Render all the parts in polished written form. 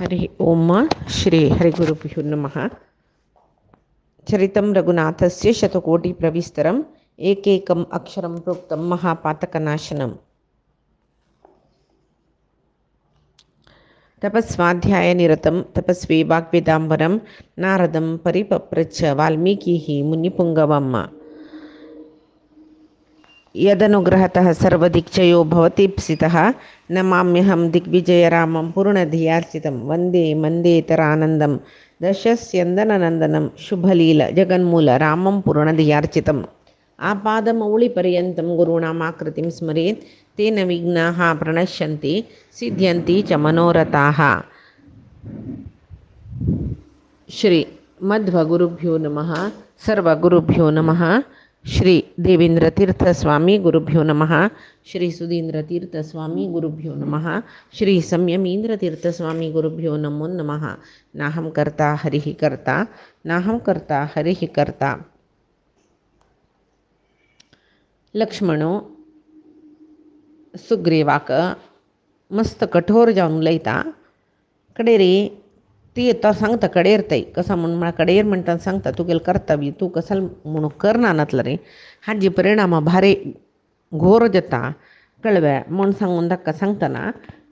हरि ओम श्री हरिगुरुभ्यो नमः। चरितं रघुनाथस्य शतकोटिप्रविस्तरम् एकैकम् अक्षरं प्रोक्तं महापातकनाशनम्। तपस्वाध्यायनिरतं तपस्वी वाग्वेदाम्बरं नारदं परिपप्रच्छ वाल्मीकिः मुनिपुङ्गवम्। यदनुग्रहतः सर्वदिक्चयो भवतीप्सितः नमाम्यहं दिग्विजयरामं पूर्णधियार्चितं वन्दे मन्देतरानन्दं दशस्यन्दननन्दनं शुभलील जगन्मूल रामं पूर्णधियार्चितम्। आपादमौलिपर्यन्तं गुरूणामाकृतिं स्मरेत् तेन विघ्नाः प्रणश्यन्ति सिद्ध्यन्ति च मनोरथाः। श्री मध्वगुरुभ्यो नमः। सर्वगुरुभ्यो नमः। श्री देवेंद्र तीर्थ स्वामी गुरुभ्यो नमः। श्री सुधींद्र तीर्थ स्वामी गुरुभ्यो नमः। श्री संयमींद्र तीर्थ स्वामी गुरुभ्यो नमो नमः। नाहं कर्ता हरिः कर्ता नाहं कर्ता हरिः कर्ता। लक्ष्मणो सुग्रीवाक मस्त कठोर जाऊन लयता कडेरी ती आता सांगता कडेरताई कसा म्हणून मला कडेर म्हणटा सांगता तुगेल कर्तव्य तू कसल म्हणून करना नतलं रे हाजी परिणाम भारी घोर जाता कळव्या म्हण सांगून धक्का सांगताना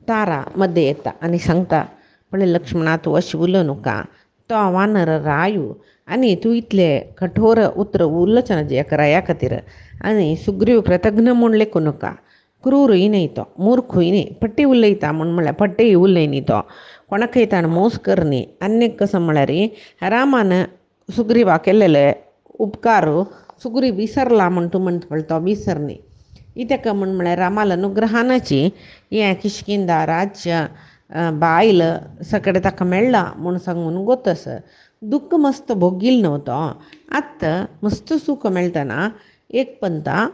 तारा मध्ये येता आणि सांगता पण लक्ष्मणा तू अशी उलो नका तो वानर रायू आणि तू इथले कठोर उतर उल्लचन जे कराया खातीर आणि सुग्रीव कृतज्ञ म्हूण लेखू नका क्रूरय न्ही तो मूर्खय न्ही पट्टी उलयता म्हूण म्हळ्यार पट्टेय उलय न्ही तो कोणाकय ताणें मोस करनी अन्य कसं म्हळ्यार रामान सुग्रीवा केल्लेले उपकार सुग्रीव विसरला म्हण तूं म्हणटा तो विसरनी इत्याक म्हण म्हळ्यार रामाल अनुग्रहानाची हें किशकिंदा राज्य बायल सगळें ताका मेळ्ळा म्हूण सांगून गोतस दुख्ख मस्त भोगील न्हू तो आत्तां मस्त सूख मेळटना एक पंता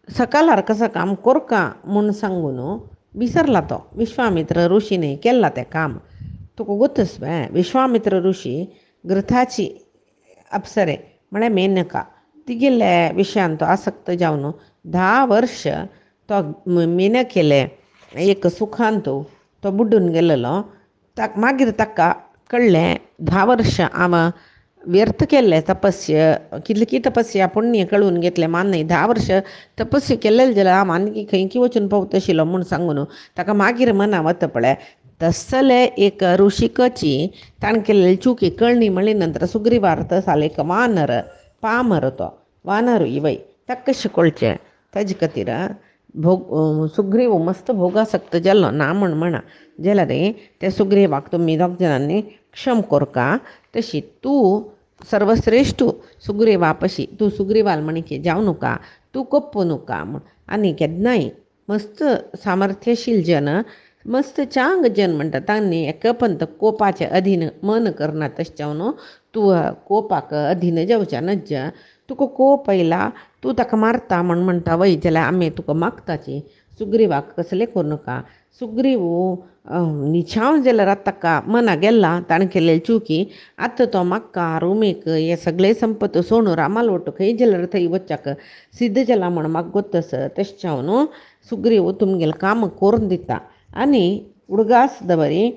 सकाळार कसं काम कोरका म्हूण सांगून विसरला तो विश्वामित्र ऋषीने केला तें काम तुका गोतस विश्वामित्र ऋषी ग्रथाची अप्सरे म्हळ्यार मेनका तिगेले विशयान तो आसक्त जावन 10 वर्ष तो मेनकेले एक सुखान तो बुड्डून गेल्लो मागीर ताका कळ्ळें 10 वर्ष हांव व्यर्थ केल्लें तपस्या कितली तपस्या पुण्य कळून घेतलें मान्य 10 वर्ष तपस्या केल्लें जाल्यार हांव आनी खंयकी वचून पावतशिल्लो म्हूण सांगून ताका मागीर मना वता पळय तसले एक ऋषिकाची ताणें केल्ली चुकी कळणी म्हणली नंतर सुग्रीवार तसाल एक वानर पामर तो वानर इवय ताका कशें कळचें ताजे खातीर सुग्रीव मस्त भोगासक्त जाल्लो ना म्हण म्हणा जाल्यार त्या सुग्रीवाक तुमी दोग जाणांनी क्षम कोरका तशी तूं सर्वश्रेष्ठ सुग्रीवा पशी तूं सुग्रीवाल म्हणके जावं नका तूं कप्पू नका म्हण आनी केन्नाय मस्त सामर्थ्यशील जन मस्त चांग जन म्हणटा तांणी एकपंत कोपाचे अधीन मन करना तशें जावन तूं कोपाक अधीन जावच्या नज तुका कोप येयला तूं ताका मारता म्हण म्हणटा वय जाल्यार आमी तुका मागताची सुग्रीवाक कसले करूं नका सुग्रीव निछाव जाल्यार आतां ताका मना गेला ताणें केल्ली चुकी आतां तो म्हाका रुमेक हे सगळे संपत सोडून रामाल वटू खंय जाल्यार थंय वच्चाक सिद्ध जाला म्हण म्हाका गोतस तशें जावन सुग्रीव तुमगेलें काम करून दिता आनी उडगास दवरी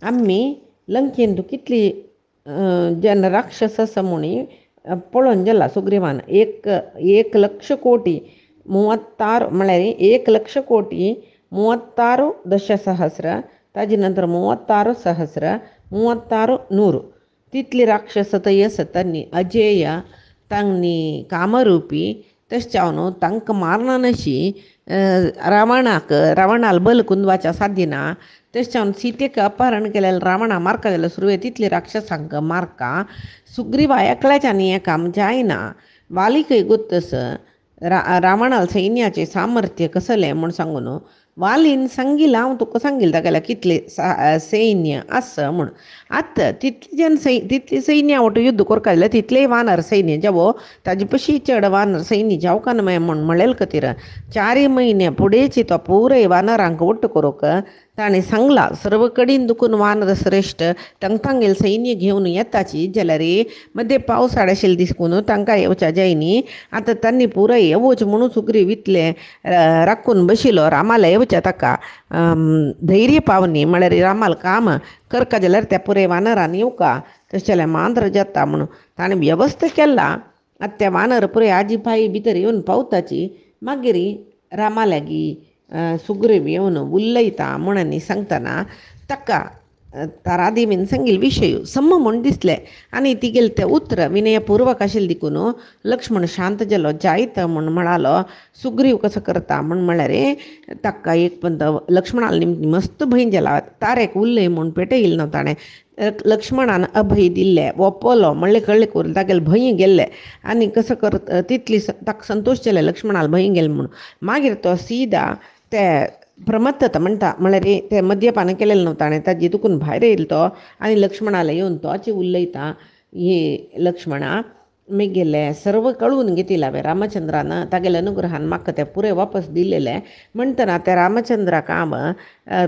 आमी लंकेन तूं कितली जन राक्षस आसा म्हूण पळोवन जाला सुग्रीवान 1,00,000 कोटी 36 म्हळ्यार 1,00,000 कोटी 36 दशसहस्र ताजे नंतर 36 सहस्र 36 नूर तितली राक्षस थंय आसा तांणी अजेय तांणी कामरुपी तशें जावन तांकां मारना नशी रावणाल बल कुंदवाच्या साध्य ना तशें जावन सीतेक अपहरण केलें रावणा मारका जाल्यार सुरवेक तितली राक्षसांक मारका सुग्रीवा एकल्याच्यान हें काम जायना वालीकय गोतस रावणाल सैन्याचें सामर्थ्य कसलें म्हूण सांगून वालीन सांगिला हांव तुका सांगिल्लें तागेल्या कितलें सैन्य आसा म्हूण आतां तितली सैन्या वटू युद्ध करता जाल्यार तितलेय वानर सैन्य जावो ताजे पशी चड वानर सैन्य जावका न्हय म्हूण म्हणलेले खातीर 4 म्हयने फुडेंची तो पुराय वानरांक वट्ट करूंक ताणे सांगला सर्व कडीन दुखून वानर श्रेष्ठ तंगतांगेल सैन्य घेऊन येताची जलरे मध्ये पाऊस आडाशील दिसकून तांका येवच्या जायनी आता त्यांनी पुरं येवोच म्हणून सुग्री वितले राखून बशिलो रामाला येवच्या तका धैर्य पावनी म्हळ्यार रामाला काम करका जाल्यार त्या पुरे वानरान येऊ का तशें मांद्र जाता म्हणून ताणें व्यवस्था केला आतां त्या वानर पुरे आजी पायी भितर येवन पावताची मागीर रामालागी सुग्रीव येवन उलयता म्हणून सांगतना ताका तारादी बीन सांगील विशय सम म्हूण दिसले आनी तिगेल तें उतर विनयपूर्वक आशिल्लें देखून लक्ष्मण शांत जालो जायत म्हूण म्हणालो सुग्रीव कसो करता म्हूण म्हळ्यार ताका एक पंत लक्ष्मणाल निमती मस्त भंय जाला तारेक उरले म्हूण पेटयिल्लो न्हू ताणें लक्ष्मणान अभय दिल्लें ओपलो म्हणलें कळ्ळें करून तागेले भंय गेल्ले आनी कसो कर तितली ताका संतोश जाले लक्ष्मणाल भंय गेले म्हणून मागीर तो सीदा ते प्रमत्तता म्हणटा म्हळ्यार ते मद्यपान केलेलें न्हू ताणें ताजे दुखून भायर येयलो तो आनी लक्ष्मणाला येवन तोचे उलयता हे लक्ष्मणा मेगेले सर्व कळून घेतिला हांवें रामचंद्रान तागेले अनुग्रहान म्हाका ते पुरे वापस दिलेले म्हणटना त्या रामचंद्रा काम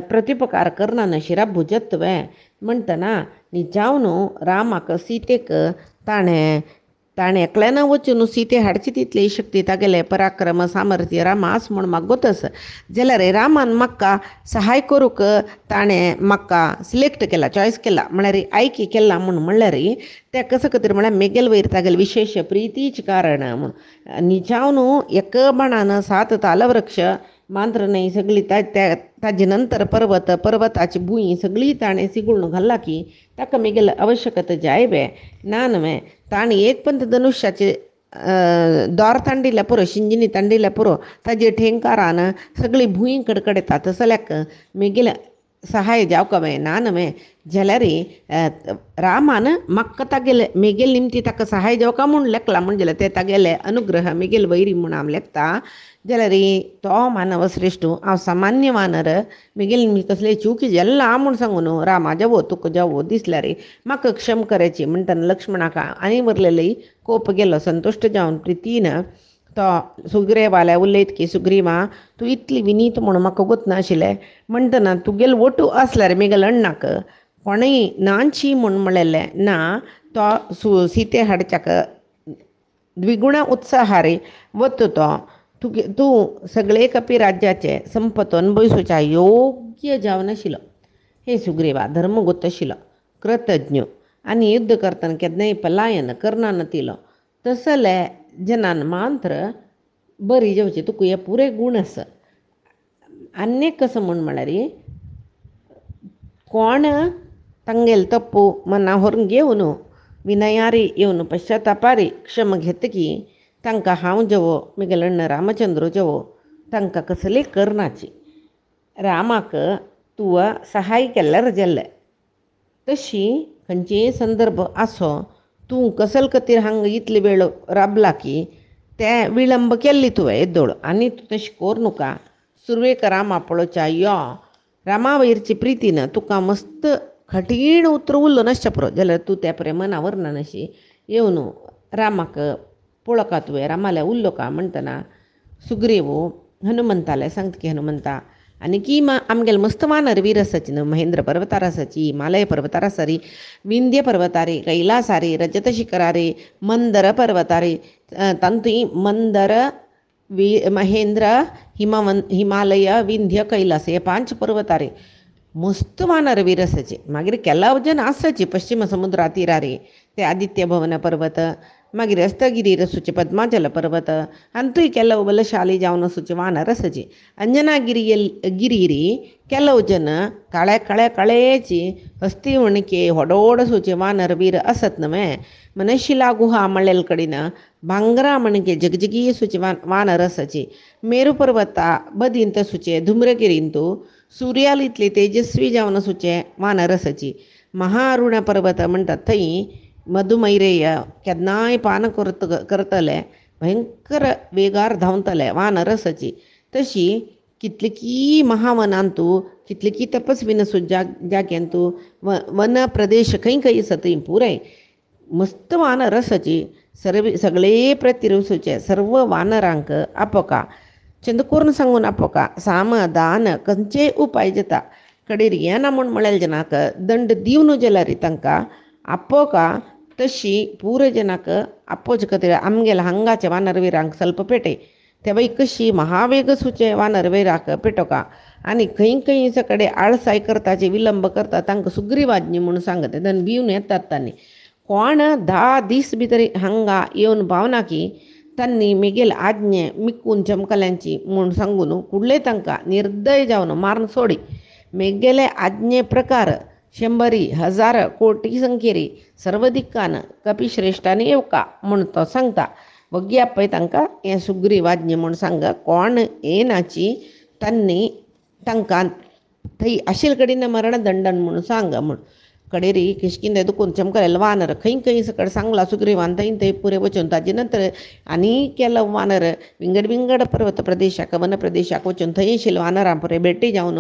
प्रतिपकार करना शिरा भुजत तुवें म्हणटना जावन रामाक सीतेक ताणें एकल्यान वचून सीते हाडची तितली शक्ती तागेले पराक्रम सामर्थ्य राम आस म्हूण म्हाका गोतस जाल्यार रामान म्हाका सहाय करूंक ताणें म्हाका सिलेक्ट केला चॉयस केला म्हळ्यार आयकी केला म्हणल्यार तें कसो खातीर म्हळ्यार मेगेल वयर तागेले विशेश प्रितीच कारण म्हूण जावन एक बाणान 7 तालवृक्ष मांत्र न्हय सगळी ताजे नंतर पर्वताची भुंय सगळी ताणें सिगूळ घाल्ला की ताका मेगेल आवश्यकता जायबे ना न्हय ताणें एक पंत धनुश्याचे दोर तांडिल्ल्या पुरो शिंजिनी तांडिल्ल्या पुरो ताजे ठेंकारान सगळी भुंय कडकडता तसल्याक मेगेल सहाय जावका न्हय ना न्हय जाल्यार रामान म्हाका तागेले मेगेल निमती ताका सहाय जावका म्हूण लेखला म्हूण जाल्यार ते तागेले अनुग्रह मेगेल वैरी म्हूण हांव लेखता जाल्यार तो मानव श्रेश्ठ हांव सामान्य वानर मेगेल निमती कसले चुकी जेल्ला म्हूण सांगून रामा जावो तुका जावो दिसल्यार म्हाका क्षम करची म्हणटना लक्ष्मणाक आनी वरलेली कोप गेलो संतुश्ट जावन प्रितीन तो सुग्रीवाल्या उलयत की सुग्रीवा तूं इतली विनीत म्हणून म्हाका गोत नाशिल्लें म्हणटना तुगेल वटू आसल्यार मेगेल अण्णाक कोणेय नाची म्हूण म्हणलेलें ना तो सीते हाडच्याक द्विगुण उत्साहारी वत तो तूं सगळे कपी राज्याचे संपत अनुभविसूच्या योग्य जावन आशिल्लो हे सुग्रीवा धर्मगुप्त आशिल्लो कृतज्ञ आनी युद्ध करतना केन्नाय पलायन करना नातिलो तसले जनान मात्र बरी जावची तुका हे पुरे गूण आसा आनीक कसो म्हळ्यार कोण तांगेल तप्पू मना व्हरून घेवन विनयारी येवन पश्चातापारी क्षम घेतकी तांकां हांव जेवो मेगेल अण्ण रामचंद्र जेवो तांकां कसली करनाची रामाक तुवें सहाय केल्यार जाल्लें तशी खंयचेय संदर्भ आसो तूं कसल खातीर हांगा इतले वेळ राबला की तें विलंब केल्ली तुवें येदोळ आनी तूं तशें कोर नुका सुरवेक रामा पळोवच्या यो रामा वयरची प्रितीन तुका मस्त कठीण उतर उरलो नासचें पुरो जाल्यार तूं त्या प्रेमना वरना अशी येवन रामाक पळोवका तुवें रामाल्या उरलो का म्हणटना सुग्रीव हनुमंताले सांगता की हनुमंता आनी की आमगेले मस्त वानर वीर आसाची न्हू महेंद्र पर्वतार आसाची हिमालय पर्वतार आसारी विंध्य पर्वतारी कैलासारी रजत शिखरारी मंदर पर्वतारी तांतूय मंदर महेंद्र हिमालय विंध्य कैलास हे 5 पर्वतारी मस्त वानर वीर आसाचे मागीर केलाव जन आसाची पश्चिम समुद्रा तीरारी ते आदित्य भवन पर्वत मागीर रस्तगिरी रसूचे पद्माचल पर्वत अंतूय केलव बलशाली जावन आसूचे वानर आसाची अंजनागिरी केलव जन काळेची हस्ती वणके व्हडोड आसूचे वानर वीर आसत न्हय मनशिला गुहा मळेल कडेन भांगरा म्हणके जगजगी आसूचे वानर आसाची मेरू पर्वता बदींत आसूचे धुम्रगिरींतू सूर्यालितले तेजस्वी जावन आसूचे वानर आसाची महारुण पर्वत म्हणटात थंय मधुमैरेय केन्नाय पान करतले भयंकर वेगार धांवतले वानर आसाची तशी कितलीकी महावनांतू कितलीकी तपस्वी नसू जाग्यांतू वन प्रदेश खंय आसा थंय पुराय मस्त वानर आसाची सगळे प्रतिरुसूचे सर्व वानरांक आपोका चंद करून सांगून आपोका साम दान खंयचे उपाय जाता कडेर येना म्हूण म्हळ्यार जनाक दंड दिवन जाल्यार तांकां आपोवका तशी पूर जनाक आपोवचे खातीर आमगेल्या हांगाचे वानरवीरांक ಸ್ವಲ್ಪ पेटे ते बाई कशी महावेग सुचे वानरवीराक पेटोका आनी खंय खंय कडेन आळसाय करताचे विलंब करता तांकां सुग्रीवाज्ञ म्हूण सांगता तेन्ना भिवन येतात तांणी कोण 10 दीस भितर हांगा येवन पावना की तांणी मेगेल आज्ञे मिकून चमकल्यांची म्हूण सांगून फुडले तांकां निर्दय जावन मारून सोडी मेगेले आज्ञे प्रकार 100,000 कोटी संख्येरी सर्व दिक्कान कपिश्रेश्ठांनी येवका म्हूण तो सांगता वग्या पळय तांकां हें सुग्रीवाज्ञ म्हूण सांग कोण येनाची तांणी तांकां थंय आशिल्ले कडेन मरण दंडन म्हूण सांग म्हूण कडेरी किशकिंदे दुखून चमकलेलो वानर खंय खंय सकड सांगला सुग्रीवान थंय थंय पुरे वचून ताजे नंतर आनी केलो वानर विंगड विंगड पर्वत प्रदेशाक वन प्रदेशाक वचून थंय आशिल्ले वानरां पुरे भेटी जावन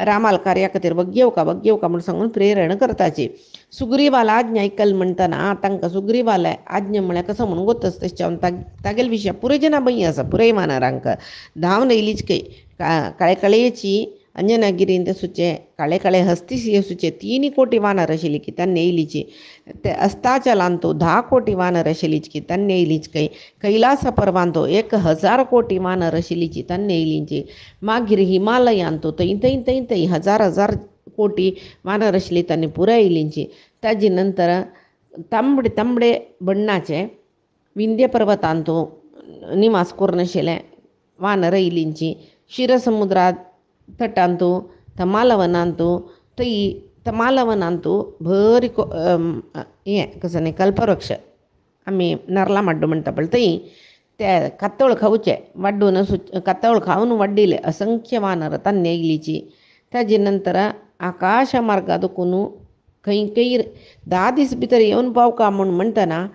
रामाल कार्या खातीर वग्गेवका म्हूण सांगून प्रेरण करताची सुग्रीवाला आज्ञा आयकल म्हणटना तांकां सुग्रीवाला आज्ञा म्हळ्यार कसो म्हणून गोतच तशें तागेले विशय पुरे जना बई आसा पुराय वानरांक धांवन येयलीच काळे काळेची अंजनागिरीन ते सुचे काळे काळे हस्तीस सुचे 3 कोटी वानर आशिल्ली की तांणी येयलीची ते अस्ताचलांतू 10 कोटी वानर आशिल्लीच की तांणी येयलीच कैलास पर्वांतू 1,000 कोटी वानर आशिल्लीची तांणी येयलीची मागीर हिमालयांतू थंय थंय थंय थंय 1,000 कोटी वानर आशिल्ली तांणी पुराय येयलीची ताजे नंतर तांबडे तांबडे बण्णाचे विंध्य पर्वतांतू निवास करून आशिल्ले वानर येयलींची क्षीरसमुद्रात तटांतू तमालवनांतू थंय तमालवनांतू भरी हें कसो न्ही कल्पवृक्ष आमी नारळां माड्डू म्हणटा पळय थंय ते कातळ खावचे वाड्डून कातळ खावन वाड्डिले असंख्य वानर तांणी येयलीची ताजे नंतर आकाश मार्गा दुखून खंय खंय 10 दीस भितर येवन पावका म्हूण म्हणटना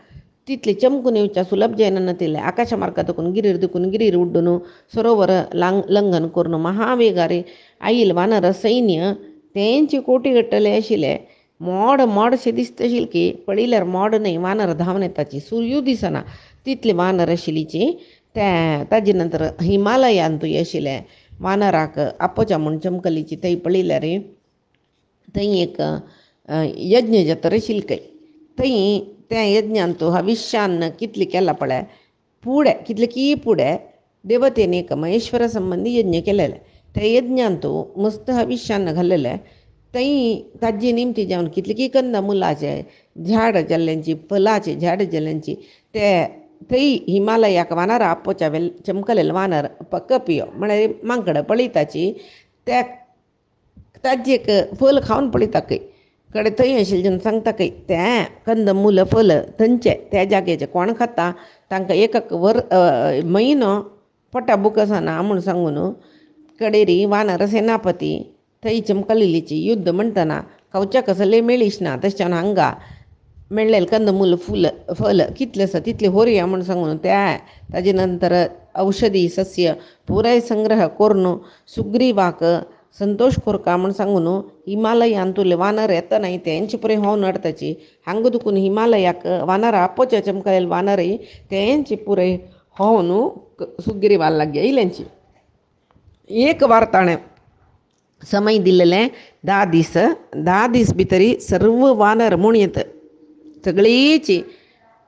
तितले चमकून येवच्या सुलभ जायना नातिल्ले आकाश मार्गा दुखून गिरीर उड्डून सरोवर लंघन करून महावेगारी आयिल्ले वानर सैन्य तेंची कोटी गट्टले आशिल्ले मोड मोडशें दिसता आशिल्ले की पळयल्यार मोड न्हय वानर धांवन येताची सूर्य दिसना तितली वानर आशिल्लीची ताजे नंतर हिमालयांतूय आशिल्ले वानराक आपोवच्या म्हूण चमकलीची थंय पळयल्यार थंय एक यज्ञ जतर आशिल्ली थंय त्या यज्ञांतू हविश्यान कितले केला पळय फुडें कितले की फुडें देवतेन एक महेश्वरा संबंधी यज्ञ केलेले त्या यज्ञांतू मस्त हविश्यान घाल्लेले थंय ताजी निमती जावन कितले की कंद मुलाचे झाड जाल्ल्यांची फलाचे झाड जाल्ल्यांची ते थंय हिमालयाक वानर आपोवच्या वेल चमकलेले वानर कपियो म्हळ्यार मांकड पळयताची त्या ताजी एक फल खावन पळयता कडेन थंय आशिल्ले सांगता तें कंद मूल फल थंयचे त्या जाग्याचे कोण खाता तांकां एक म्हयनो पोटा बुकसना म्हूण सांगून कडेरी वानर सेनापती थंय चमकलेलीची युध्द म्हणटना खावच्या कसले मेळीश ना तशें हांगा मेळ्ळेले कंदमूल फल कितले आसा तितले होरया म्हूण सांगून ताजे नंतर औषधी सस्य पुराय संग्रह करून सुग्रीवाक संतोष कोरका म्हूण सांगून हिमालयांतुले वानर येता न्हय तेंची पुरे होवन नडताची हांगा दुखून हिमालयाक वानर आपोवचे चमकलेले वानरय तेंची पुरे होवन सुग्रीवा लागीं येयल्यांची एक वार ताणें समय दिल्लेले 10 दीस भितरी सर्व वानर म्हूण येत सगळीची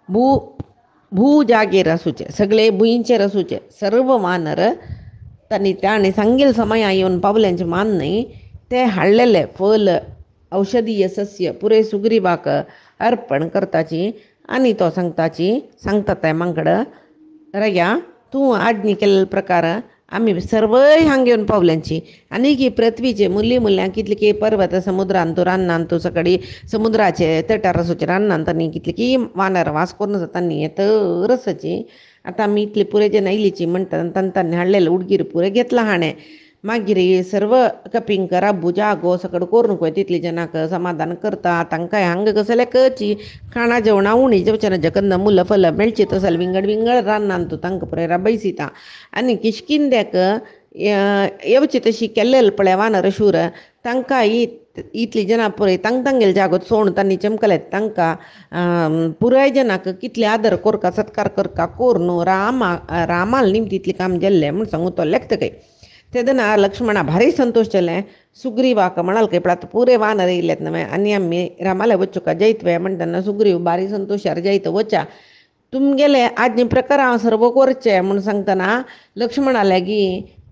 भू जागेर आसूचे सगळे भुंयचेर आसूचे सर्व वानर तांणी सांगिल्ले समया येवन पावल्यांचे मान न्हय ते हाडलेले फल औषधीय सस्य पुरे सुग्रीवाक अर्पण करताची आनी तो सांगता ते मांकड रया तूं आज्ञा केल्ले प्रकार आमी सर्वय हांगा येवन पावल्यांची आनी की पृथ्वीचे मुल्यांक कितले की पर्वत समुद्रांतू रान्नांतू सकडी समुद्राचे तटार आसूचे रान्नांत आनी कितले की वानर वास करून जातानी येतर आसाची आतां आमी इतले पुरे जन आयलीची म्हणटा तांणी हाडलेले उडगीर पुरे घेतला हाणें मागीर सर्व कपिंक राबू जागो सकड करून पळय तितले जनाक समाधान करता तांकांय हांगा कसले करची खाणा जेवणां उणी जेवचे जकंद मुलं फल मेळची तसल विंगड विंगड रान्नांतू तांकां पुराय राबयसिता आनी किशकिंद्याक येवची तशी केल्लेले पळय वानर शूर तांकां इतली जना पुराय तांगेले जागो सोण तांणी चमकले तांकां पुराय जनाक कितले आदर कोरका सत्कार करका कोरून रामाल निमती इतलें काम जाल्लें म्हूण सांगून तो लेखता तेदना लक्ष्मणा भारी संतोष चले सुग्रीवाक म्हणाल काही पण आता पुरे वानर येयलेत नव्हे आणि आम्ही रामाला वच्चू का जैतवे म्हणताना सुग्रीव भारी संतोषार जैत वचा तुमगेले आज प्रकार हांव सर्व करचे म्हणून सांगतना लक्ष्मणा लागी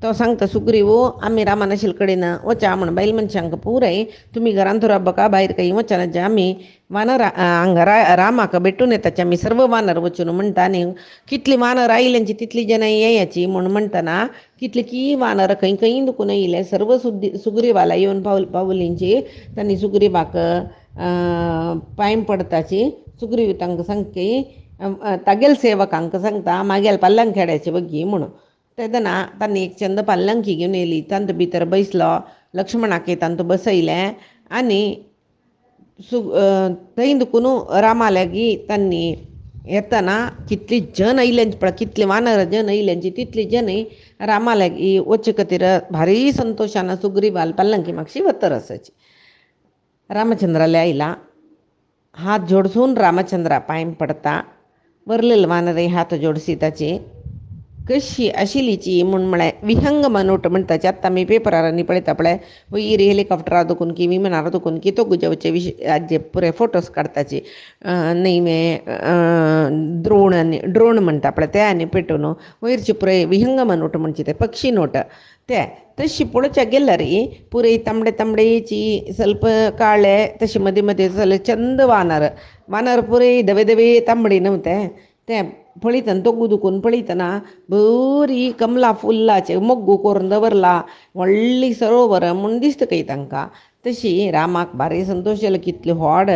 तो सांगता सुग्रीव आम्ही रामानाशिल कडेन वचा म्हण बायल मनशांक पुराय तुम्ही घरान थोरा बका भायर काही वचना जे आम्ही वानर हांगा रामाक भेटून येताचे आम्ही सर्व वानर वचून म्हणटा आनी कितली वानर आयल्यांची तितली जन येयाची म्हणून म्हणटाना कितली की वानर खंय खंय दुखून येयले सर्व सुग्रीवाला येवन पावलींची त्यांनी सुग्रीवाक पांय पडताची सुग्रीव तांकां सांगकी तागेल सेवकांक सांगता मागेल पल्लांक खेड्याची बगी म्हणून तेदना तांणी एक चंद पल्लंकी घेवन येयली तांत भितर बैसलो लक्ष्मणाके तांत बसयले आनी थंय दुखून रामा लागी तांणी येतना कितली जन आयल्यांची पळय कितली वानर जन आयल्यांची तितली जन रामा लागी वचे खातीर भारी संतोशान सुग्रीवाल पल्लंकी मागशी वतर आसाची रामचंद्राले आयला हात जोडसून रामचंद्रा पांय पडता वरलेल वानरे हात जोडसी ताची कशी आशिल्लीची म्हूण म्हळें विहंग मनोट म्हणटाचे आत्तां आमी पेपरांनी पळयता पळय वयर हेलिकॉप्टरार दुखून की विमानार दुखून की तो गुजवचे हाजे पुरे फोटोज काडटाचे न्हय ड्रोन म्हणटा पळय ते आनी पेटोवन वयरचे पुरे विहंग मनोट म्हणचे ते पक्षी नोट ते तशी पळोवच्या गेल्यार पुरे तांबडे तांबडेची ಸ್ವಲ್ಪ काळे तशे मदीं मदीं चंद वानर पुरे धवे धवे तांबडे नव्हते ते पळयतना तो दुखून पळयतना बरी कमला फुल्लाचे मोग्गू करून दवरला व्हडली सरोवर म्हूण दिसता खंय तांकां तशी रामाक भारी संतोश जालो कितले व्हड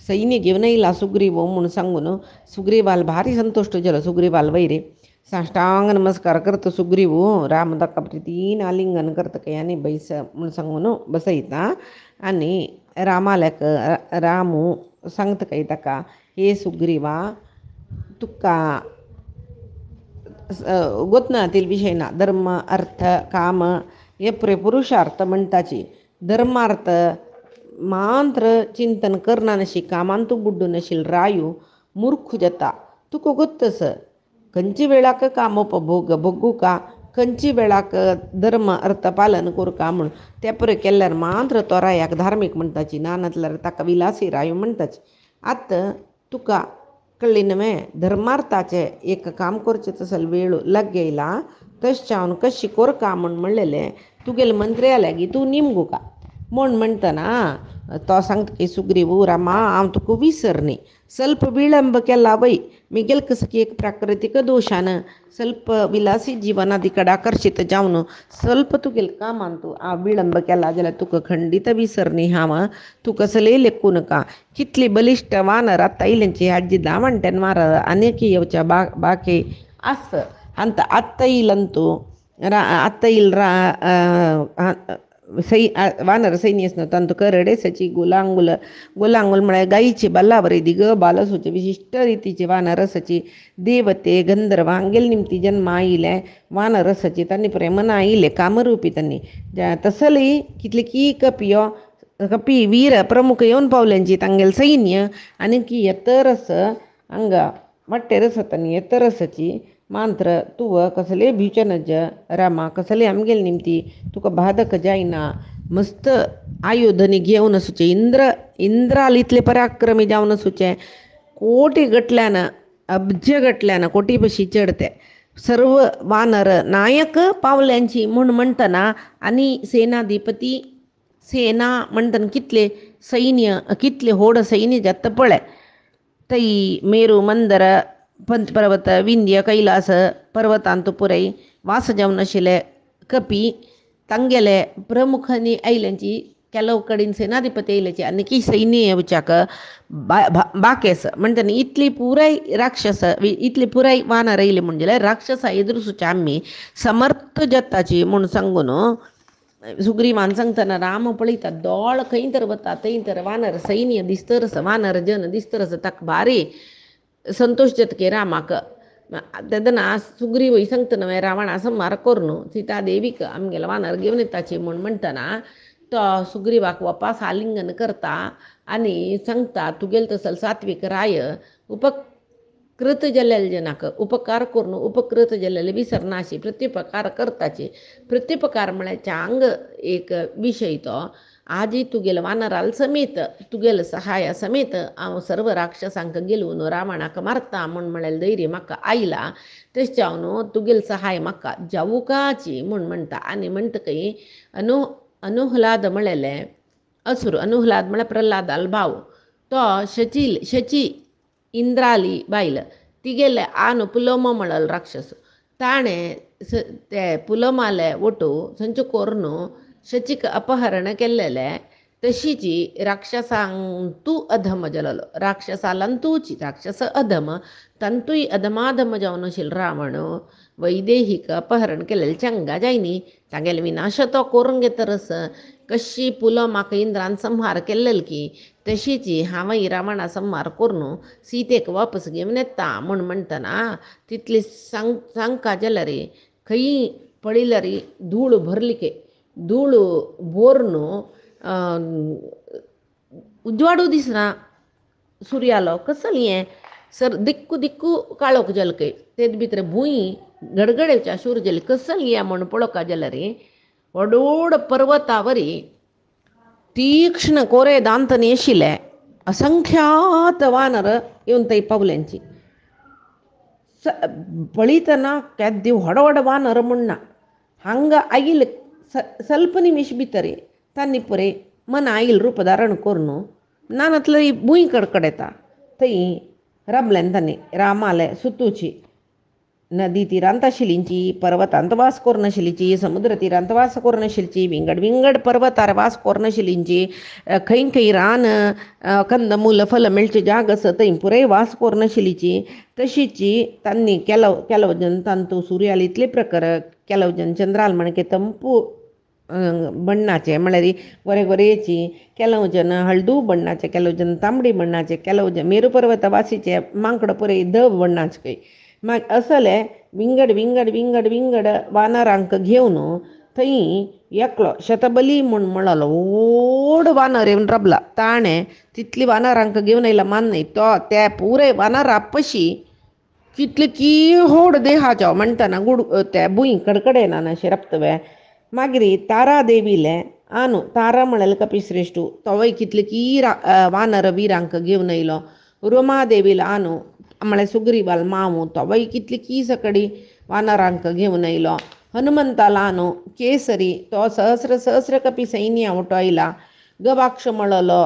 सैन्य घेवन येयला सुग्रीव म्हूण सांगून सुग्रीवाल भारी संतोश्ट जालो सुग्रीवाल वयरी साश्टांग नमस्कार करता सुग्रीव राम ताका प्रितीन आलिंगन करता खंय आनी बैस म्हूण सांगून बसयता आनी रामाल्याक रामू सांगता खंय ताका हे सुग्रीवा तुका गोतनातील विषय ना धर्म अर्थ काम हे पुरे पुरुषार्थ म्हणटाची धर्मार्थ मात्र चिंतन करना नशी कामांतू बुड्डू नशील रायू मूर्ख जाता तुका गोत्तस खंयची वेळाक कामोपभोग भोगू का खंयची वेळाक धर्म अर्थ पालन करूं का म्हूण ते पुरे केल्यार मात्र तो रायाक धार्मीक म्हणटाची ना नातल्यार ताका विलासी रायो म्हणटाची आतां तुका कळ्ळें न्हय धर्मार्थाचे एक काम करचें तसले वेळ लागेला तशें हांव कशी कोर का म्हूण म्हणलेलें तुगेले मंत्र्या लागीं तूं निमगू का म्हूण म्हणटना तो सांगता की सुग्रीव रामा हांव तुका विसरनी ಸ್ವಲ್ಪ विळंब केला वय मिगेल कसं की एक प्राकृतिक दोशान ಸ್ವಲ್ಪ विलासी जिवनादी कಡೆ आकर्षित जावन ಸ್ವಲ್ಪ तुगेल कामान तूं विळंब केला जाल्यार तुका खंडीत विसरनी हांव तूं कसलेय लेखू नका कितली बलिश्ट वानर आतां आयल्यांची हाजी दावणट्यान वानर आनीक येवच्या बाकी आस ಅಂತ आत्ता ಇಲ್ಲಂತೂ आत्ता येईल वानर सैन्य तांतू करडेसाची गोलांगूल म्हळ्यार गायीची बल्लावरी दिग बालसूचे विशिष्ट रितीचे वानर आसाची देवते गंधर्व हांगेल निमती जन्म आयिल्ले वानर आसाची तांणी प्रेमना आयिल्ले कामरुपी तांणी तसली कितली की कपी वीर प्रमुख येवन पावल्यांची तांगेल सैन्य आनी की येतरस हांगा मट्टेर तांणी येतरसाची मात्र तुव कसले भिचनज रामा कसले आमगेल निमती तुका बाधक जायना मस्त आयुधनी घेवन आसूचे इंद्राल इतले पराक्रमी जावन आसूचे कोटी गटल्यान अब्ज गटल्यान कोटी बशी चढते सर्व वानर नायक पावल्यांची म्हूण म्हणटना आनी सेनाधिपती सेना म्हणटना कितले सैन्य कितले व्हड सैन्य जाता पळय तै मेरू मंदर पंचपर्वत विंध्य कैलास पर्वतांत पुराय वास जावन आशिल्ले कपी तांगेले प्रमुखांनी आयल्यांची ಕೆಲವು कडेन सेनाधिपती आयल्याची आनी सैन्य येवच्याक बाकेस म्हणटना इतली पुराय राक्षस इतली पुराय वानर आयली म्हणजे राक्षसा एदुरसूचे आमी समर्थ जाताची म्हूण सांगून सुग्रीवान सांगतना राम पळयता दोळ खंय तर वता थंय तर वानर सैन्य दिसतरस वानर जन दिसतरस ताका भारी संतोष जातके रामाक तेदना सुग्रीव सांगतना रावणा संहार कर न्हू सीता देवीक आमगेलो वानर घेवन येताची म्हूण म्हणटना तो सुग्रीवाक वापस आलिंगन करता आनी सांगता तुगेल तसल सात्वीक राय कृत जल्लेल जनाक उपकार करून उपकृत जल्लेले विसरनाशी प्रत्युपकार करताचे प्रत्युपकार म्हळ्याच्या अंग एक विषय तो आजी तुगेल वानराल समेत तुगेल सहाया समेत हांव सर्व राक्षसांक गेलून रावणाक मारता म्हण म्हळेल धैर्य म्हाका आयला तेच्यावन तुगेल सहाय म्हाका जावुकाची म्हण म्हणटा आनी म्हणटकय अनुहलाद म्हळेले असुर अनुहलाद म्हळ्यार प्रल्हादाल भाव तो शची इंद्राली बायल तिगेले आन पुलोम म्हणल राक्षस ताणें ते पुलोमाले वटू संच कोरून शचीक अपहरण केल्लेले तशीची राक्षसांतू अधम जललो राक्षसालंतूची राक्षस अधम तंतूय अधमाधम जावन आशिल्लो रावण वैदेहीक अपहरण केलेले चंगा जायनी तागेले विनाश तो करून घेतरस कशी पुलोमाक इंद्रान संहार केल्लेल की तशीची हांवय रावणा संहार करून सीतेक वापस घेवन येता म्हण म्हणटना तितली सांगका जाल्यार खंय पळयल्यार धूळ भरली के धूळ बोर्न उजवाडू दिसना सुर्यालो कसं हें सर दिक्कू दिक्कू काळोख जलकय तेच भितर भुंय गडगडेच्या शूर जली कसं हें म्हण पळोवका जाल्यार व्हडोड पर्वतावरी तीक्ष्ण कोरे दांत नेशिले असंख्यात वानर येवन थंय पावल्यांची पळयतना केद्दी व्हड व्हड वानर म्हणना हांगा आईल ಸ್ವಲ್ಪ ನಿಮಿಷ भितर तांणी पळय मन आईल रूप धारण करून नानातलं भुंय कडकडेता थंय राबल्यान तांणी रामाले सुतूची नदी तिरांत आशिल्लींची पर्वतांत वास करून आशिल्लीची समुद्र तिरांत वास करून आशिल्लीची विंगड विंगड पर्वतार वास करून आशिल्लींची खंय खंय रान कंदमूल फल मेळचे जाग आसा थंय पुराय वास करून आशिल्लीची तशीची तांणी ಕೆಲವು जन तांतू सुर्याल इतले प्रकार ಕೆಲವು जन चंद्राल म्हणके ತಂಪು ಬಣ್ಣಾಚೆ ಮಳರಿ ಗೊರೆ ಗೊರೆची ಕೆಲವು ಜನ ಹಳದು ಬಣ್ಣಾಚೆ ಕೆಲವು ಜನ तांबडी ಬಣ್ಣಾಚೆ ಕೆಲವು ಜನ ಮೇರು पर्वत वासीचे मांकड पुरे धव बಣ್ಣाचे काही मग असले विंगड विंगड विंगड विंगड वानरांक घेवन थंय एकलो शतबली म्हूण म्हणलो व्हड वानर येवन राबला ताणें तितली वानरांक घेवन आयला मान न्हय तो त्या पुरे वानरा पशी कितले की व्हड देहाचो म्हणटना गुड त्या भुंय कडकडेना अशें रप्तवे मागीर तारादेवीले आनु तारा म्हळेल कपिश्रेष्ठू तोवय कितले की वानर वीरांक घेवन आयलो रुमादेवीला आनु म्हळ्यार सुग्रीवाल मामू तोवय कितले की सकडी वानरांक घेवन आयलो हनुमंताला आनु केसरी तो सहस्र सहस्र कपी सैन्य उठो आयला गवाक्ष म्हणलो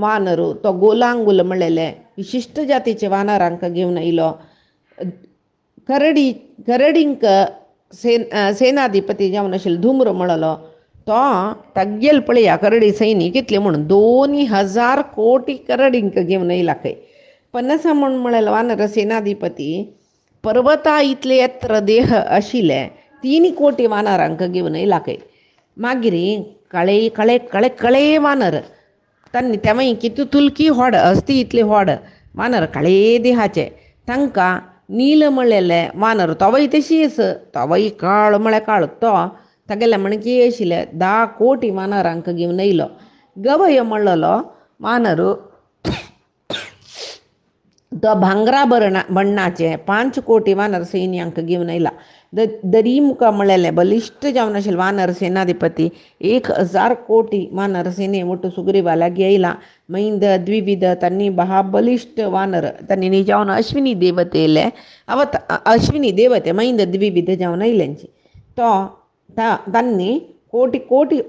वानरू तो गोलांगूल म्हणलेले विशिश्ट जातीचे वानरांक घेवन आयलो करडींक सेनाधिपती जावन आशिल्लो धुम्र म्हणलो तो तग्गेल पळया करडी सैनीक कितले म्हणून 2000 कोटी करडींक घेवन आयला खंय पन्नासा म्हूण म्हळेलो वानर सेनाधिपती पर्वता इतले येत्र देह आशिल्ले 3 कोटी वानरांक घेवन आयला खंय मागीर कळे कळे कळे कळे वानर तांणी तेवय कितू तुलकी व्हड अस्ती इतले व्हड वानर कळे देहाचे तांकां नील म्हणलेले वानर तोवय तशीच तोवय काळ म्हळ्यार काळ तो तागेले म्हणकी आशिल्ले 10 कोटी वानरांक घेवन आयलो गवय म्हणलेलो वानर तो भांगरा बण्णाचे 5 कोटी वानर सैन्यांक घेवन आयला दरीमुख म्हणलेले बलिश्ट जावन आशिल्ले वानर सेनाधिपती 1000 कोटी वानर सेने मोठो सुग्रीवा लागीं आयला मैंद द्विविध तांणी बलिश्ट वानर तांणी जावन अश्विनी देवतेले अश्विनी देवते मैंद द्विविध जावन आयल्यांची तो तांणी कोटी कोटी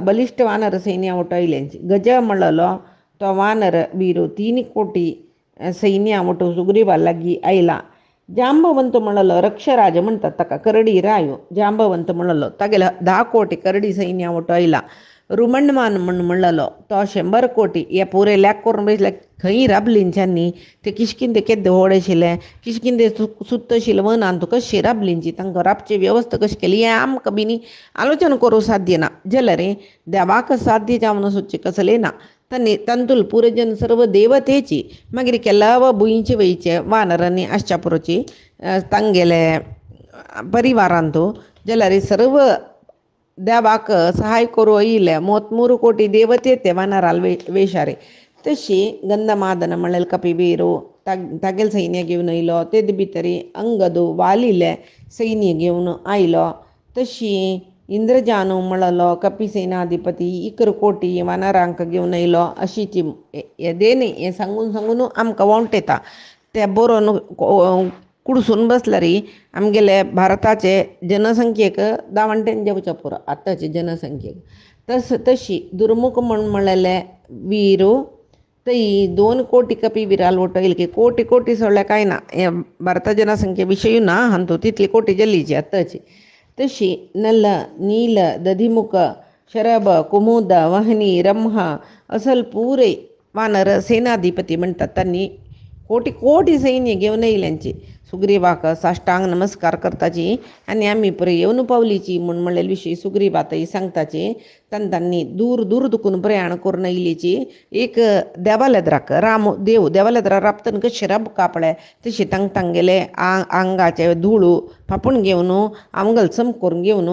बलिश्ट वानर सैन्य मोठो आयल्यांची गज म्हणलेलो तो वानर वीरू 3 कोटी सैन्य मोठो सुग्रीवा लागीं आयला जांबवंत म्हणलो रक्षराज म्हणटात ताका करडी रायो जांबवंत म्हणलो तागेले 10 कोटी करडी सैन्य मोठो आयला रुमंडमान म्हणलो तो 100 कोटी हे पुरे लॅक करून बसले खंय राबलींच्यांनी ते किशकिंदे केद्दे व्हड आशिल्ले किशकिंदे सुत्त आशिल्ले वनांत कशें राबलींची तांकां राबची वेवस्था कशी केली हें आमकां बिनी आलोचना करूं साध्य ना जाल्यार देवाक साध्य जावन सोदचें कसलें ना तंतुल पुरजन सर्व देवतेची मागीर केलाव भुंयचे वयचे वानरांनी आश्चापुरची तांगेले परिवारांतू जाल्यार सर्व देवाक सहाय करूं येयले 33 कोटी देवते ते वानराल वेशारे तशी गंधमादन म्हणलेले कपिबीरू तागेल सैन्य घेवन येयलो. तेद भितरी अंगदू वालिल्ले सैन्य घेवन आयलो. तशी इंद्रजानू म्हणलो कपी सेनाधिपती इकर कोटी वानरांक घेवन येयलो अशी ती येदेनी हें सांगून सांगून आमकां वोंट येता. तें बरोवन कुडसून बसल्यार आमगेले भारताचे जनसंख्येक दावणटेन जेवचें पुरो आतांचे जनसंख्येक. तशी दुर्मुख म्हणलेले वीरू तई 2 कोटी कपी विराल वटयले की कोटी कोटी सोडल्या कांय ना. हें भारता जनसंख्ये विशयी ना हांतू तितली कोटी जल्लीची आतांची. तशी नल नील दधिमुख शरभ कुमुद वहनी रम्ह असल पुरे वानर सेनाधिपती म्हणटात त्यांनी कोटी कोटी सैन्य घेवन येयल्यांची सुग्रीवाक साश्टांग नमस्कार करताची आनी आमी पळय येवन पावलीची म्हणलेले विशीं सुग्रीवातय सांगताची. तांणी दूर दूर दुखून प्रयाण करून येयलीची. एक देवालेद्राक देवालेद्रा राबतना कशें रब कापळे तशी तांगेले आंगाचे धुळू फापून घेवन आमगल सम करून घेवन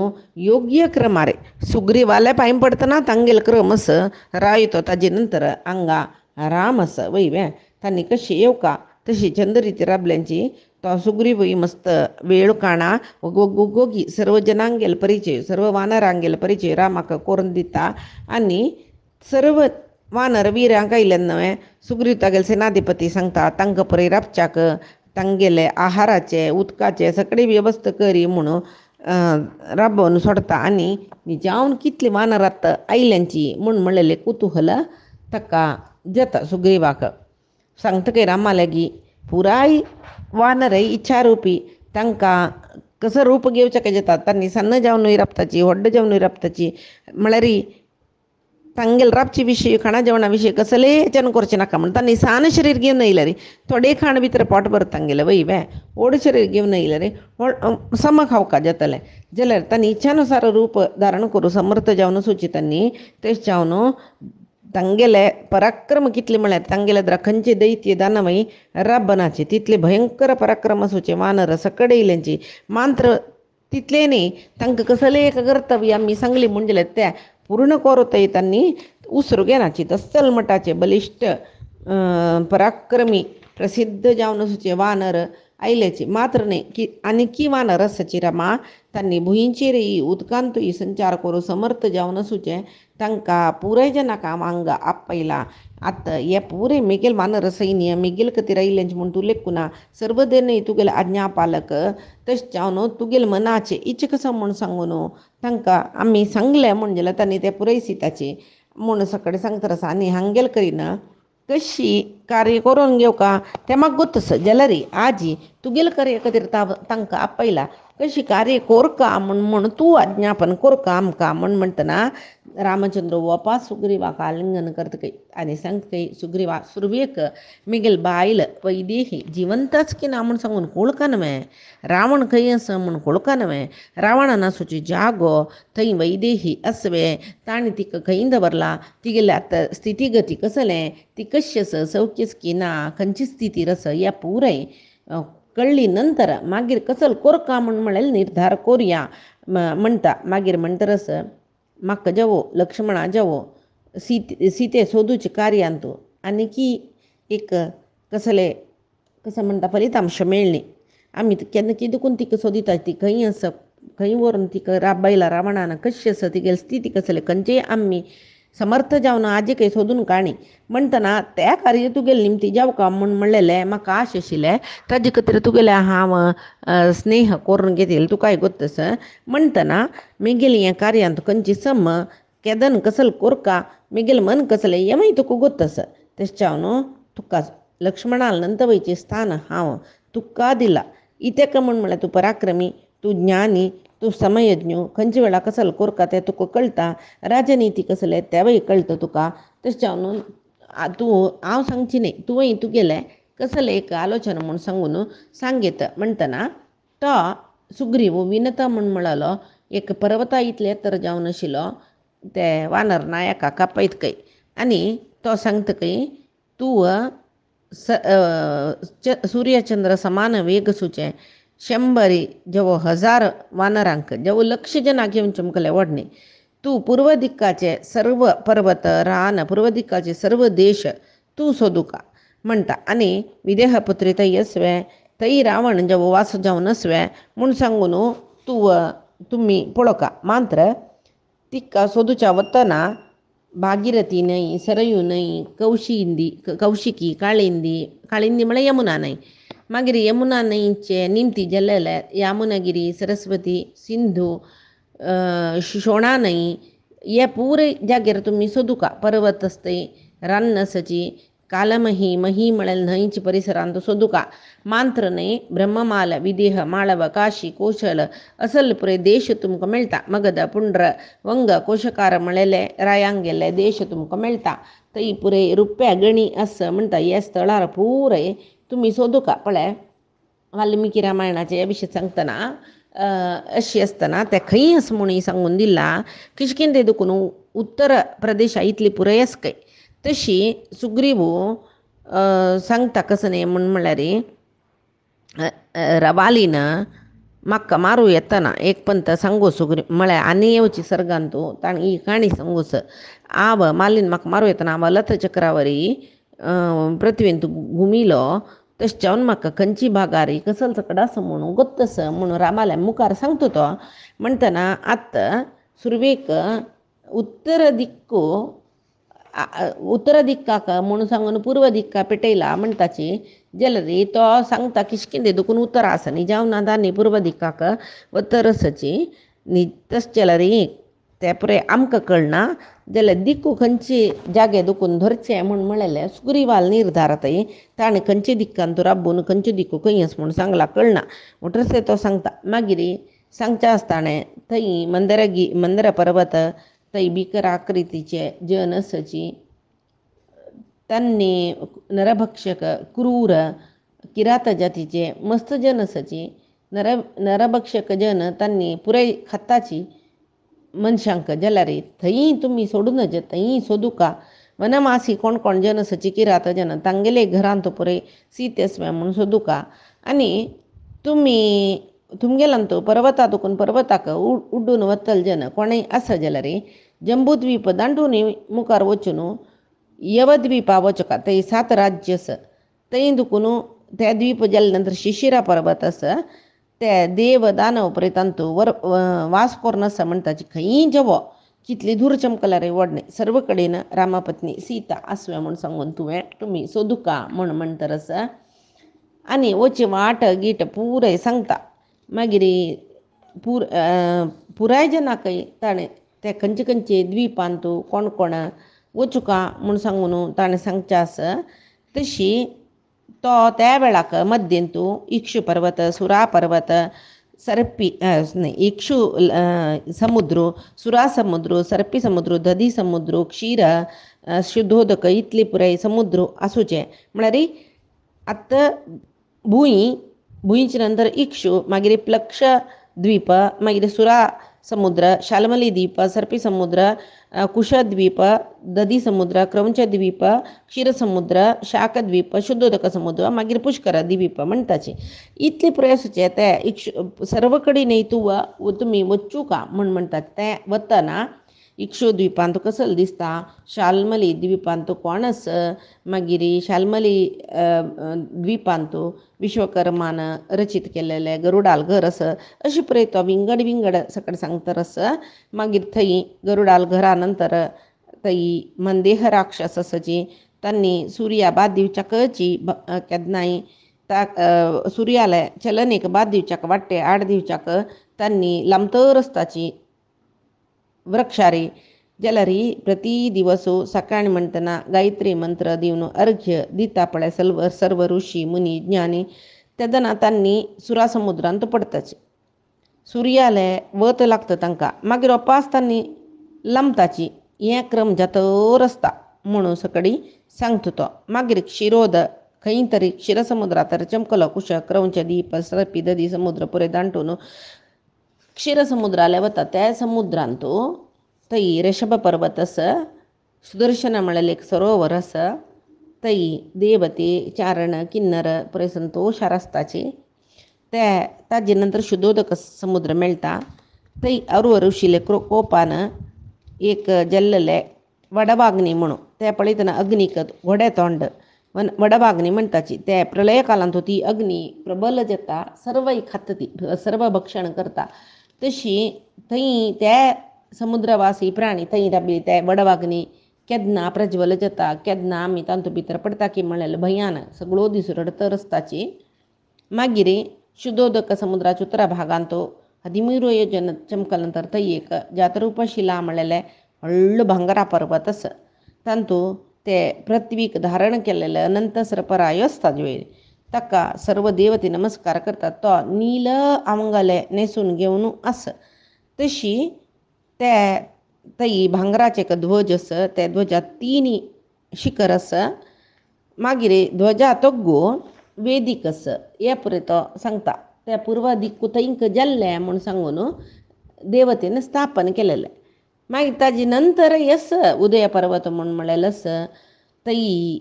योग्य क्रमारे सुग्रीवाले पांय पडतना तांगेल क्रमस रायतो. ताजे नंतर हांगा रामस वयवे तांणी कशी येवका तशी चंद्रिती राबल्यांची. तो सुग्रीवय मस्त वेळ काणा ओगी सर्व जनांगेल परिचय सर्व वानरांगेल परिचय रामाक करून दिता. आनी सर्व वानर विरांक आयल्यान नवे सुग्रीव तागेले सेनाधिपती सांगता तांकां पळय राबच्याक तांगेले आहाराचे उदकाचे सगळे वेवस्था करी म्हणून राबोवन सोडता. आनी जावन कितली वानरांत आयल्यांची म्हणलेले कुतूहल ताका जाता. सुग्रीवाक सांगतकीर रामा लागीं पुराय वानरय इच्छारुपी तांकां कसं रूप घेवचें जाता. तांणी सन्न जावनूय राबताची व्हड्ड जावनूय राबताची म्हळ्यार तांगेल राबचे विशीं खाणा जेवणा विशीं कसलेंय येचन करचें नाका म्हण तांणी सान शरीर घेवन येयल्यार थोडे खाण भितर पोट भरता तांगेलें वयवे व्हड शरीर घेवन येयल्यार सम खावपा जातलें जाल्यार तांणी इच्छानुसार रूप धारण करूं समर्थ जावन सुची तांणी तेच जावन तांगेले पराक्रम कितले म्हळ्यार तांगेले खंयचे दैत्य दानवय राबनाचे तितले भयंकर पराक्रम आसूचे वानर सकड येयल्यांची. मात्र तितले न्ही तांकां कसलें एक कर्तव्य आमी सांगली म्हणजे तें पूर्ण करतय तांणी उसरू घेनाची. तस्सल मठाचे बलिश्ट पराक्रमी प्रसिद्ध जावन आसूचे वानर आयल्याची. मात्र न्ही की आनीकी वानर आसाची रामा तांणी भुंयचेरय उदकांतूय संचार करूं समर्थ जावन आसूचे तांकां पुराय जनाक हांगा आपयला. आतां हे पुरे मेगेल वानर सैन्य मेगेल खातीर आयल्यांचे म्हूण तूं लेखुना सर्व देनय तुगेले आज्ञा पालक तशें जावन तुगेले मनाचे इच्छा कसो म्हूण सांगून तांकां आमी सांगलें म्हणजे तांणी तें पुराय सिताची म्हूण सकड सांगता आसा. आनी हांगेल करीना कशी कार्य करून घेवका तें म्हाका गोत्तस जाल्यार आजी तुगेले कार्य खातीर तांकां आपयला कशी कार्य कोरका म्हूण तूं आज्ञापन कोरका आमकां म्हणटना रामचंद्र वोपा सुग्रीवाक आलिंगन करतकय आनी सांगतकय सुग्रीवा सुरवेक मेगेल बायल वैदेही जिवंतच की ना म्हूण सांगून कळका न्हय. रावण खंय आसा म्हूण कळका न्हय. रावणान आसूची जागो थंय वैदेही आसवे ताणी तिका खंय दवरला तिगेले आतां स्थिती गती कसलें ती कशी आसा सौख्यस की ना खंयची स्थितीर आसा ह्या पुराय कळ्ळी नंतर मागीर कसल कोरका म्हळ्यार निर्धार करुया म्हणटा. मागीर म्हणटरस म्हाका जावो लक्ष्मणा जावो सीते सोदूचे कार्यांत आनीकी एक कसं म्हणटा फलितांश मेळ्ळी. आमी केन्ना कितें देखून तिका सोदिता ती खंय आसा खंय व्हरून तिका राबयला रावणान कशी आसा तिगेली स्थिती कसली खंयचेय आमी समर्थ जावन आजी खंय सोदून काणी म्हणटना त्या कार्य तुगेले निमती जावका म्हणलेलें म्हाका आश आशिल्लें. ताजे खातीर तुगेले हांव स्नेह करून घेतले तुकाय गोत्तस म्हणटना मेगेली हें कार्यांत खंयची सम केदन कसल कोरका मेगेल मन कसलें हें मागीर तुका गोत्तस. तेश जावन तुका लक्ष्मणाल नंतवयचें स्थान हांव तुका दिला. इतेक म्हळ्यार तूं पराक्रमी तूं ज्ञानी तूं समयज्ञ खंयच्या वेळा कसल कोरका तें तुका कळटा. राजनिती कसलें तेवय कळटा तुका. तशें जावन तूं हांव सांगची न्ही तुवें तुगेलें कसलें एक आलोचना म्हूण सांगून सांगीत म्हणटना तो सुग्रीव विनता म्हणलो एक पर्वता इतले तर जावन आशिल्लो ते वानर नायकाक आपयतकय आनी तो सांगतकय तूं सूर्यचंद्र समान वेग सुचें 100 जेवो 1000 वानरांक जेवो 1,00,000 जनां घेवन चमकले व्हडणे तूं पूर्व दिक्काचे सर्व पर्वत रान पूर्व दिक्काचे सर्व देश तूं सोदुका म्हणटा आनी विदेह पुत्री थंय आसवे थंय रावण जेवो वास जावन आसवे म्हूण सांगून तुमी पळोवका मात्र तिका सोदूच्या वतना भागीरथी न्हंय सरयू न्हंय कौशिकी काळिंदी म्हळ्यार यमुना न्हंय मागीर यमुना न्हंयचे निमती जल्लेले यामुनागिरी सरस्वती सिंधू शोणा न्हंय हे पुरे जाग्यार तुमी सोदूका पर्वत आसताय रान आसाची कालमही मही म्हळ्यार न्हंयच्या परिसरांत सोदूका मांत्र न्हय ब्रह्ममाल विदेह माळव काशी कोशल असल पुरे देश तुमकां मेळटा मगध पुंड्र वंग कोशकार म्हळेले रायांग गेले देश तुमकां मेळटा थंय पुरे रुप्या गणी आसा म्हणटा ह्या स्थळार पुरे तुमी सोदूका पळय वाल्मिकी रामायणाचे ह्या विशय सांगतना अशी आसतना ते खंय आसा म्हणून सांगून दिला किशकिंदे देखून उत्तर प्रदेशा इतली पुराय आसकय तशी सुग्रीवू सांगता कसं न्ही म्हणल्यार वालीन म्हाका मारूं येतना एक पंत सांगू म्हळ्यार आनी येवची सर्गान तूं ताणें ही काणी सांगूस मालीन म्हाका मारूं येतना हांव लथ चक्रावरी पृथ्वीन तूं घुमिलो तशें जावन म्हाका खंयची भागारी कसल सकड आसा म्हणून गोत्तस म्हणून रामाल्या मुखार सांगता तो म्हणटना आतां सुरवेक उत्तर दिक्काक म्हणून सांगून पूर्व दिक्का पेटयला म्हणटाची जाल्यार तो सांगता किशकिंदे देखून उत्तर आसा न्ही जावन तांणी पूर्व दिक्काक उत्तर आसाची न्ही तशें जाल्यार ते पुरे आमकां कळना जाल्यार दिक्कू खंयचे जागे देखून धरचे म्हळेलें सुग्रीवाल निर्धारताय ताणें खंयचे दिक्कान तो राबून खंयचे दिक्कू खंय आसा म्हूण सांगला कळना म्हणटच तो सांगता मागीर सांगचे आसताणें थंय मंदर पर्वत थंय भिकर आकृतीचे जन आसाची तांणी नरभक्षक क्रूर किरात जातीचे मस्त जन आसाची नरभक्षक जन तांणी पुराय खाताची मनशांक जाल्यार थंय तुमी सोडून नज थंय सोदूका वनमासी कोण कोण जन आसाची किरात जन तांगेले घरांत पुराय सीत आसवे म्हूण सोदूका आनी तुमगेल्यान तो पर्वता दुखून पर्वताक उड्डून वतल जन कोणय आसा जाल्यार जंबूद्वीप दांडून मुखार वचून यवद्वीपा वचका थंय 7 राज्य आसा थंय दुखून त्या द्वीप जाल्या नंतर शिशिरा पर्वत आसा ते देव दानव प्रेतांत वास करून आसा म्हणटाची खंय जवो कितली दूर चमकला रे वडणे सर्व कडेन रामपत्नी सीता आसवे म्हूण सांगून तुमी सोदूका म्हणटर आसा आनी वची वाट गीट पुराय सांगता मागीर पुराय जनाकय ताणें ते खंयचे खंयचे द्वीपांत कोण कोण वचुका म्हूण सांगून ताणें सांगचें आसा तशी तो त्या वेळाक मध्येंतू इक्षु पर्वत सुरा पर्वत सर्पी इक्षु समुद्र सुरा समुद्र सर्पी समुद्र दधी समुद्र क्षीर शुद्धोदक इतले पुराय समुद्र आसूचे म्हळ्यार आतां भुंयचे नंतर इक्षु मागीर प्लक्ष द्वीप मागीर सुरा समुद्र शाल्मली द्वीप सर्पी समुद्र कुशद्वीप दधी समुद्र क्रौंच द्वीप क्षीरसमुद्र शाकद्वीप शुद्धोदक समुद्र मागीर पुष्कर द्वीप म्हणटाचे इतले प्रयासाचे ते सर्व कडेन तुमी वचूका म्हणटात ते वतना इक्षु द्वीपांत कसलो दिसता शाल्मली द्वीपांत कोण आसा मागीर शाल्मली द्वीपांत विश्वकर्मान रचीत केलेले गरुडाल घर आसा अशी पळय तो विंगड सकड सांगता आसा मागीर थंय गरुडाल घरा नंतर थंय मंदेह राक्षस आसाची तांणी सुर्या बाद दिवच्याकची केन्नाय सुर्याले चलनेक बाद दिवच्याक वाडटे 8 दिवच्याक तांणी लांबतर आसताची वृक्षारी जाल्यार प्रति दिवस सकाळी म्हणटना गायत्री मंत्र दिवन अर्घ्य दिता पळय सर्व ऋषी मुनी ज्ञानी तेदना तांणी सुरा समुद्रांत पडताचे सुर्याले वत लागता तांकां मागीर उपास तांणी लांबताची हें क्रम जातर आसता म्हणून सकडी सांगता तो मागीर क्षीरोद खंय तरी क्षीरसमुद्रांत चमकलो कुश क्रौंच द्वीप सर्पी दधी समुद्र पुरे दांटून क्षीरसमुद्राले वता त्या समुद्रांत थंय ऋषभ पर्वत आसा सुदर्शन म्हळ्यार एक सरोवर आसा थंय देवते चारण किन्नर पुरे संतोशार आसताची ताजे नंतर शुद्धोदक समुद्र मेळटा थंय अरुशिले कोपान एक जल्लले वडवाग्नी म्हणून ते पळयतना अग्नीक घोडे तोंड वडबागणी म्हणताची त्या प्रलय कालांत ती अग्नी प्रबल जाता सर्व खातती सर्व भक्षण करता तशी थंय त्या समुद्रवासी प्राणी थंय राबली त्या वडवागणी केदना प्रज्वल जाता केदना आमी तांतू भितर पडता की म्हळ्यार भयान सगळो दीस रडत रसताची मागीर शुद्धोदक समुद्राच्या उत्तरा भागांत तो 13 योजन चमकल नंतर थंय एक जातरूपशिला म्हळ्यार व्हडलो भांगरा पर्वत आसा तांतू ते पृथ्वीक धारण केलेले अनंत सर्पराय आसता वेळी ताका सर्व देवते नमस्कार करतात तो नील आमंगले नेसून घेवन आसा तशी ते थंय भांगराचे एक ध्वज आसा त्या ध्वजात 3 शिखर आसा मागीर ध्वजा तोग्गू वेदीक आसा हे पुरे तो सांगता त्या पूर्व दिक्कू थंयक जाल्ले म्हूण सांगून देवतेन स्थापन केलेलें मागीर ताजे नंतर यस उदय पर्वत म्हळ्यार आसा थंय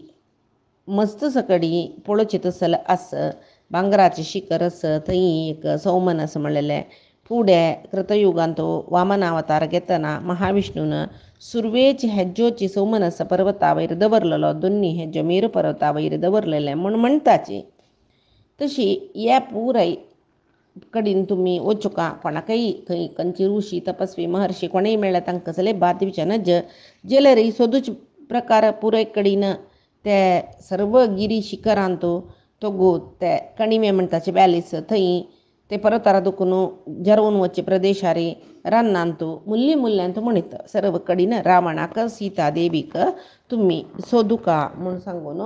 मस्त सकडी पळोवचें तसले आसा भांगराचें शिखर आसा थंय एक सौमन आसा म्हणलेलें फुडें कृतयुगांत वामन अवतार घेतना महाविष्णून सुरवेची हेज्जोची सौमन आसा पर्वता वयर दवरलेलो दोनी हेज्जो मेरू पर्वता वयर दवरलेले म्हूण म्हणटाची तशी ह्या पुराय कडेन तुमी वचुका कोणाकय थंय खंयची ऋषी तपस्वी महर्शी कोणेय मेळ्ळा तांकां कसले बात विचारना जाल्यार सोदूच प्रकार पुराय कडेन ते सर्व गिरी शिखरांत तो गो ते कणिमे म्हणटाचे बॅलीस थंय ते पर्वतार दुखून जरवून वचे प्रदेशारी रानांत मुल्यांत म्हणीत सर्व कडेन रावणाक सीता देवीक तुमी सोदुका म्हूण सांगून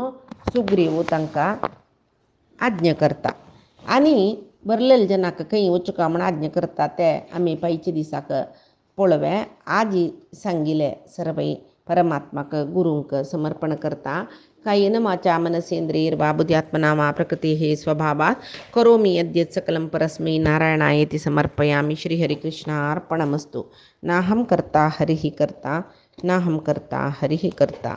सुग्रीव तांकां आज्ञा करता आनी बरलेले जनाक खंय वचुका म्हूण आज्ञा करता ते आमी पायचे दिसाक पळोवे आजी सांगिले सर्वै परमात्माक गुरूंक समर्पण करता कायेन वाचा मनसेंद्रियैर्वा बुद्ध्यात्मना वा प्रकृतेः स्वभावात् करोमि यद्यत् सकलं परस्मै नारायणायेति समर्पयामि श्रीहरिकृष्णार्पणमस्तु नाहं कर्ता हरिः कर्ता नाहं कर्ता हरिः कर्ता।